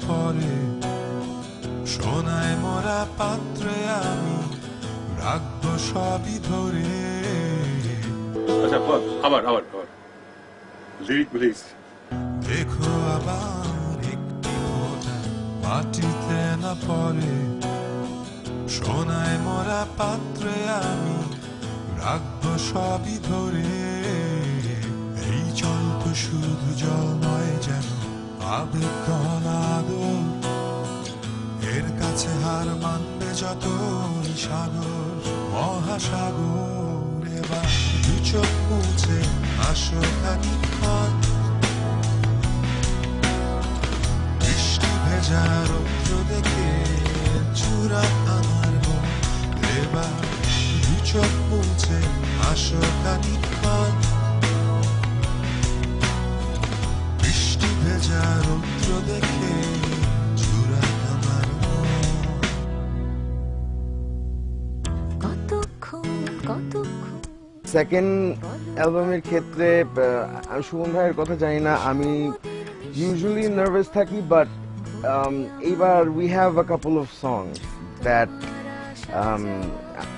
পরে সোনায় মোরা পাত্রে আমি রাখবো সবই ধরে। আচ্ছা আবার আবার আবার লিরিক প্লিজ। দেখো আবার একটি ফোঁটা মাটিতে না পড়ে সোনায় মোরা পাত্রে আমি রাখবো সবই ধরে। এই জল তো শুধু জল নয়, যেন আবেগ দোল, এর কাছে হার মানবে যত সাগর মহাসাগর। এবার দু চোখ মুছে আসো খানিকক্ষণ, বৃষ্টি ভেজা রৌদ্র দেখে চূড়া আমার মন। এবার দু চোখ মুছে আসো খানিকক্ষণ, বৃষ্টি ভেজা রৌদ্র দেখে চূড়া আমার মন। সেকেন্ড অ্যালবামের ক্ষেত্রে আমি সুমন ভাইয়ের কথা জানি না, আমি ইউজুয়ালি নার্ভাস থাকি, বাট এইবার we have a couple of songs that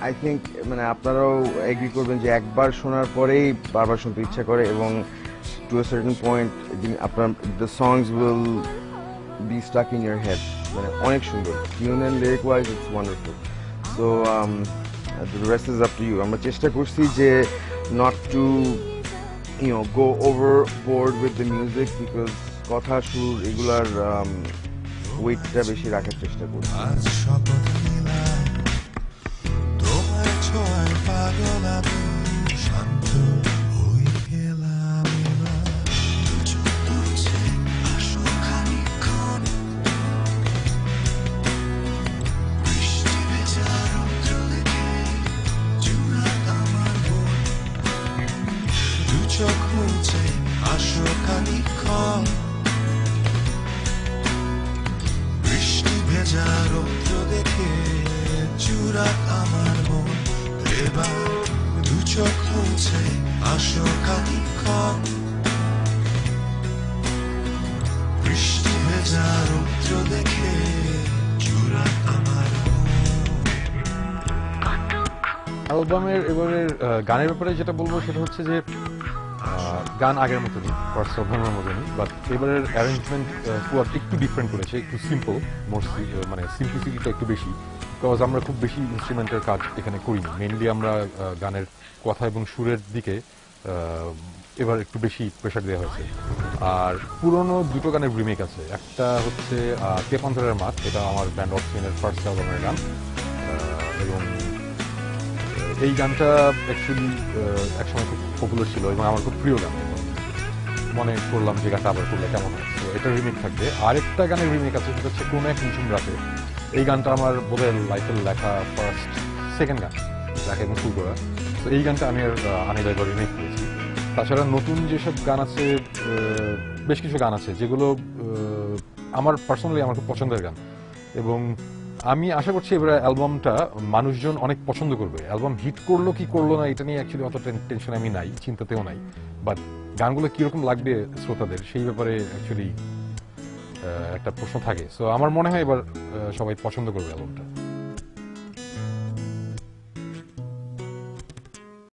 I think মানে আপনারাও এগ্রি করবেন যে একবার শোনার পরেই বারবার শুনতে ইচ্ছা করে, এবং টু আ সার্টেন পয়েন্ট আপনার the songs will be stuck in year head. মানে অনেক সুন্দর, tune and lyric wise it's wonderful. So the rest is up to you. আমরা চেষ্টা করছি যে not to go overboard with the music, because কথা সুর এগুলার ওয়েটটা বেশি রাখার চেষ্টা করছি। আজ শপথ নিলাম তোমার ছোঁয়ায় পাগল আমি, শান্ত হয়ে গেলাম এবার। দু চোখ মুছে আসো খানিকক্ষণ, বৃষ্টি ভেজা রৌদ্র দেখে চূড়া আমার মন। দু চোখ মুছে আসো খানিকক্ষণ, বৃষ্টি ভেজা রৌদ্র দেখে চূড়া আমার মন। এবার দু চোখ মুছে আসো খানিকক্ষণ, বৃষ্টি ভেজা রৌদ্র দেখে চূড়া আমার মন। অ্যালবামের এবারের গানের ব্যাপারে যেটা বলবো সেটা হচ্ছে যে গান আগের মতনই, ফার্স্ট অ্যালবামের মতনই, বাট এবারের অ্যারেঞ্জমেন্ট একটু ডিফারেন্ট করেছে, একটু সিম্পল, মানে সিম্পলিসিটিটা একটু বেশি, বিকজ আমরা খুব বেশি ইনস্ট্রুমেন্টের কাজ এখানে করিনি। মেইনলি আমরা গানের কথা এবং সুরের দিকে এবার একটু বেশি প্রেশার দেওয়া হয়েছে। আর পুরনো দুটো গানের রিমেক আছে, একটা হচ্ছে তেপান্তরের মাঠ, এটা আমার ব্যান্ড অফস্পিনের ফার্স্ট অ্যালবামের গান, এবং এই গানটা অ্যাকচুয়ালি একসময় খুব পপুলার ছিল এবং আমার খুব প্রিয় গান। মনে করলাম যে গানটা আবার করলে কেমন হয়, তো এটা রিমেক থাকবে। আরেকটা গানের রিমেক আছে, সেটা হচ্ছে কোনো এক নিঝুম রাতে। এই গানটা আমার বোধহয় লাইফের লেখা সেকেন্ড গান লেখা এবং শুরু করা, তো এই গানটা আমি আর আনিল এবার রিমেক করেছি। তাছাড়া নতুন যেসব গান আছে, বেশ কিছু গান আছে যেগুলো আমার পার্সোনালি আমার খুব পছন্দের গান, এবং আমি আশা করছি এবার অ্যালবামটা মানুষজন অনেক পছন্দ করবে। অ্যালবাম হিট করলো কি করলো না এটা নিয়ে অ্যাকচুয়ালি অত টেনশন আমি নাই, চিন্তাতেও নাই, বাট গানগুলো কীরকম লাগবে শ্রোতাদের সেই ব্যাপারে অ্যাকচুয়ালি একটা প্রশ্ন থাকে। সো আমার মনে হয় এবার সবাই পছন্দ করবে অ্যালবামটা।